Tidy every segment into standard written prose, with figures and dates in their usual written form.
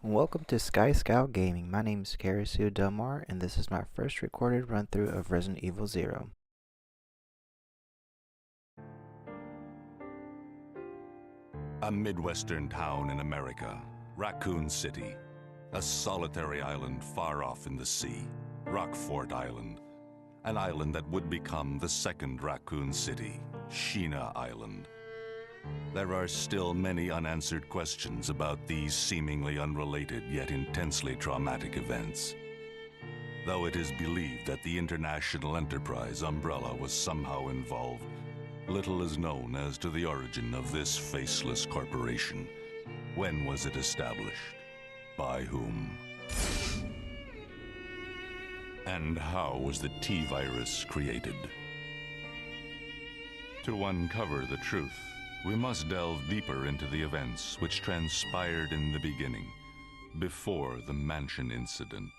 Welcome to Sky Scout Gaming. My name is Karasu Delmar, and this is my first recorded run-through of Resident Evil 0. A Midwestern town in America, Raccoon City. A solitary island far off in the sea, Rockfort Island. An island that would become the second Raccoon City, Sheena Island. There are still many unanswered questions about these seemingly unrelated yet intensely traumatic events. Though it is believed that the international enterprise umbrella was somehow involved, little is known as to the origin of this faceless corporation. When was it established? By whom? And how was the T-virus created? To uncover the truth, we must delve deeper into the events which transpired in the beginning, before the mansion incident.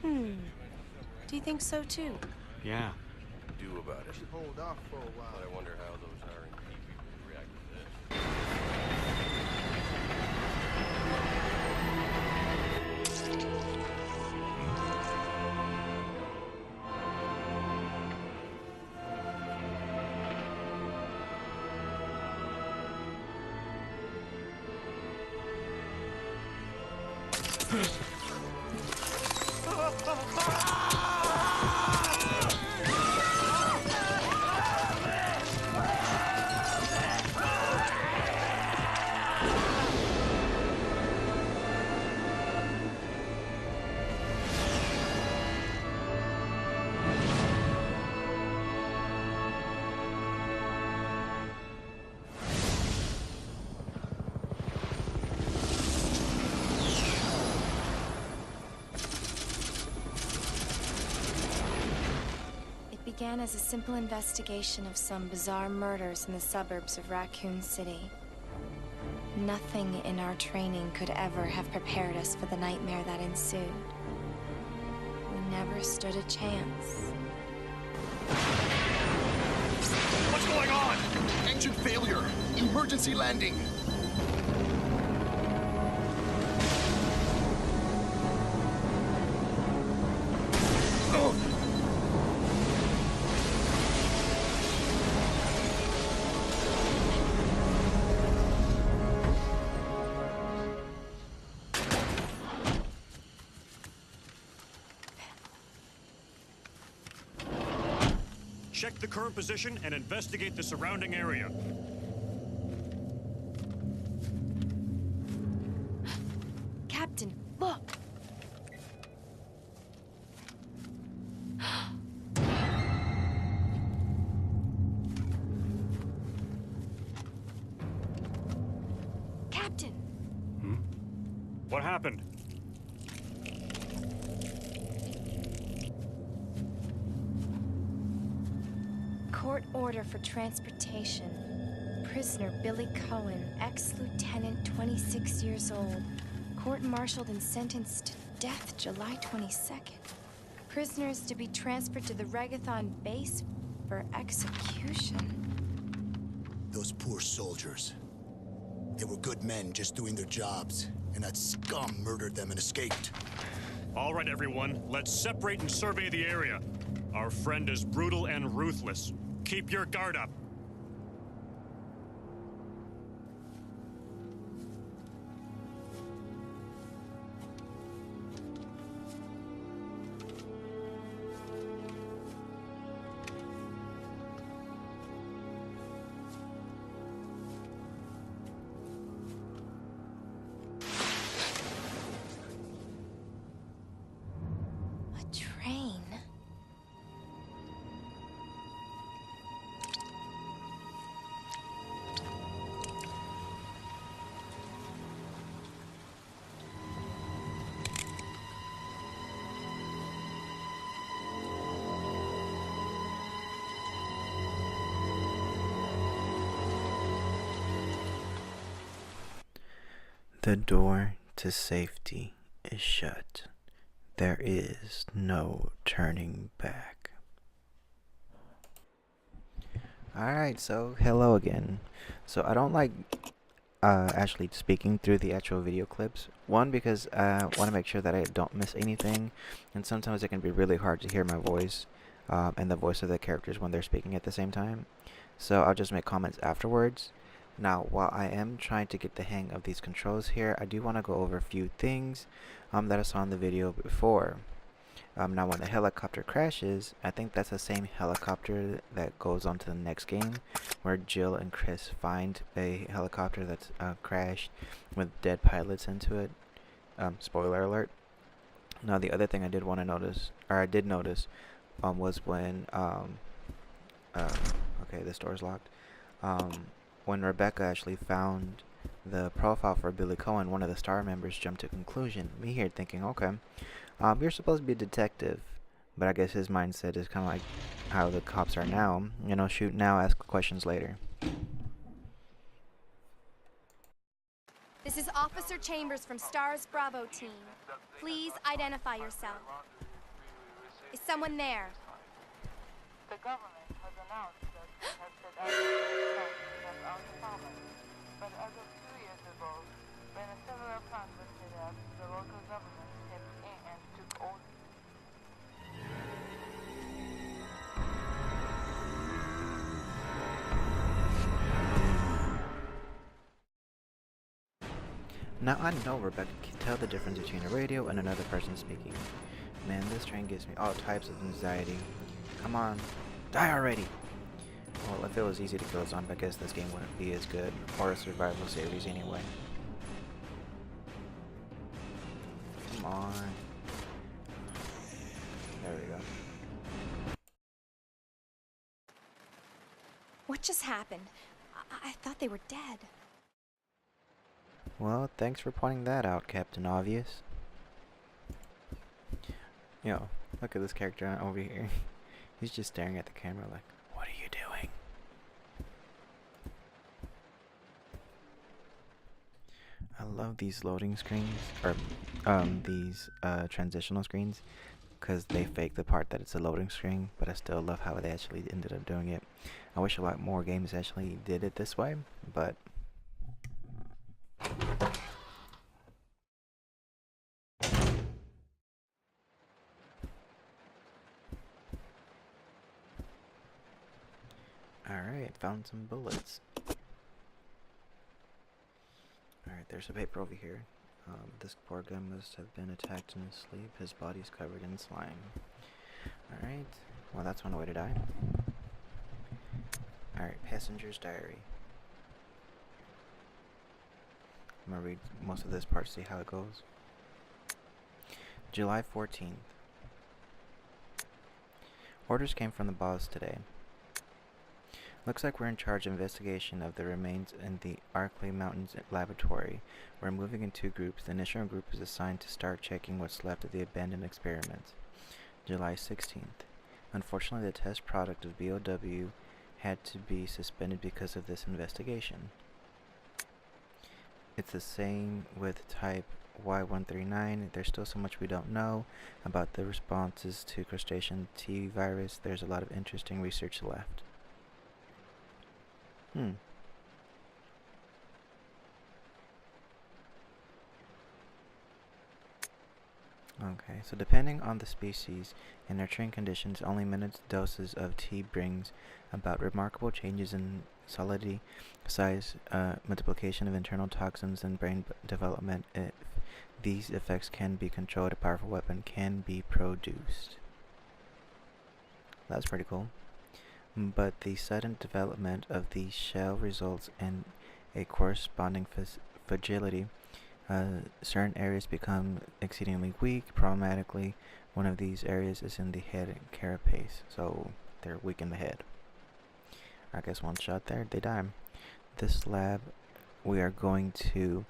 Do you think so too? Yeah. Do about it. Hold off for a while. But I wonder how those hiring people would react to this. It began as a simple investigation of some bizarre murders in the suburbs of Raccoon City. Nothing in our training could ever have prepared us for the nightmare that ensued. We never stood a chance. What's going on? Engine failure. Emergency landing. Check the current position and investigate the surrounding area. Captain, look! Captain! What happened? Court order for transportation. Prisoner Billy Cohen, ex-lieutenant, 26 years old. Court-martialed and sentenced to death July 22nd. Prisoner is to be transferred to the Regathon base for execution. Those poor soldiers. They were good men just doing their jobs, and that scum murdered them and escaped. All right, everyone, let's separate and survey the area. Our friend is brutal and ruthless. Keep your guard up. A train? The door to safety is shut. There is no turning back. Alright, so hello again. So I don't like actually speaking through the actual video clips. One, because I want to make sure that I don't miss anything, and sometimes it can be really hard to hear my voice and the voice of the characters when they're speaking at the same time. So I'll just make comments afterwards. Now, while I am trying to get the hang of these controls here, I do want to go over a few things that I saw in the video before. Now when the helicopter crashes, I think that's the same helicopter that goes on to the next game, where Jill and Chris find a helicopter that's crashed with dead pilots into it. Spoiler alert. Now the other thing I did want to notice, or I did notice, was when, okay, this door's locked. When Rebecca actually found the profile for Billy Cohen, one of the star members jumped to conclusion. Me here thinking, okay, you're supposed to be a detective, but I guess his mindset is kind of like how the cops are now. You know, shoot now, ask questions later. This is Officer Chambers from STARS Bravo team. Please identify yourself. Is someone there? The government has announced that it has set out of our department. But as of 2 years ago, when several plans were set up, the local government stepped in and took over. Now I know Rebecca can tell the difference between a radio and another person speaking. Man, this train gives me all types of anxiety. Come on, die already! Well, if it was easy to kill a zombie, I guess this game wouldn't be as good, or a survival series anyway. Come on. There we go. What just happened? I thought they were dead. Well, thanks for pointing that out, Captain Obvious. Yo, look at this character over here. He's just staring at the camera like, what are you doing? I love these loading screens, or these transitional screens, because they fake the part that it's a loading screen, but I still love how they actually ended up doing it. I wish a lot more games actually did it this way, but alright, found some bullets. Alright, there's a paper over here. This poor guy must have been attacked in his sleep. His body's covered in slime. Alright, well that's one way to die. Alright, passenger's diary. I'm gonna read most of this part, see how it goes. July 14th. Orders came from the boss today. Looks like we're in charge of investigation of the remains in the Arkley Mountains laboratory. We're moving in 2 groups. The initial group is assigned to start checking what's left of the abandoned experiments. July 16th. Unfortunately, the test product of BOW had to be suspended because of this investigation. It's the same with type Y139. There's still so much we don't know about the responses to crustacean T virus. There's a lot of interesting research left. Okay, so depending on the species and nurturing conditions, only minute doses of tea brings about remarkable changes in solidity, size, multiplication of internal toxins, and brain development. If these effects can be controlled, a powerful weapon can be produced. That's pretty cool. But the sudden development of the shell results in a corresponding fragility. Certain areas become exceedingly weak. Problematically, one of these areas is in the head carapace, so they're weak in the head. I guess one shot there, they die. This lab we are going to,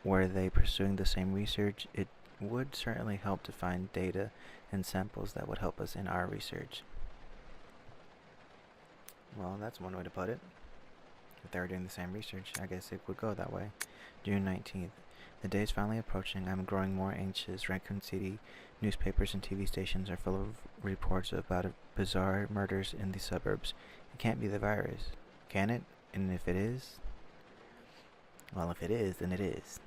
were they pursuing the same research, it would certainly help to find data and samples that would help us in our research. Well, that's one way to put it. If they were doing the same research, I guess it would go that way. June 19th. The day is finally approaching. I'm growing more anxious. Raccoon City newspapers and TV stations are full of reports about bizarre murders in the suburbs. It can't be the virus, can it? And if it is, well, if it is, then it is.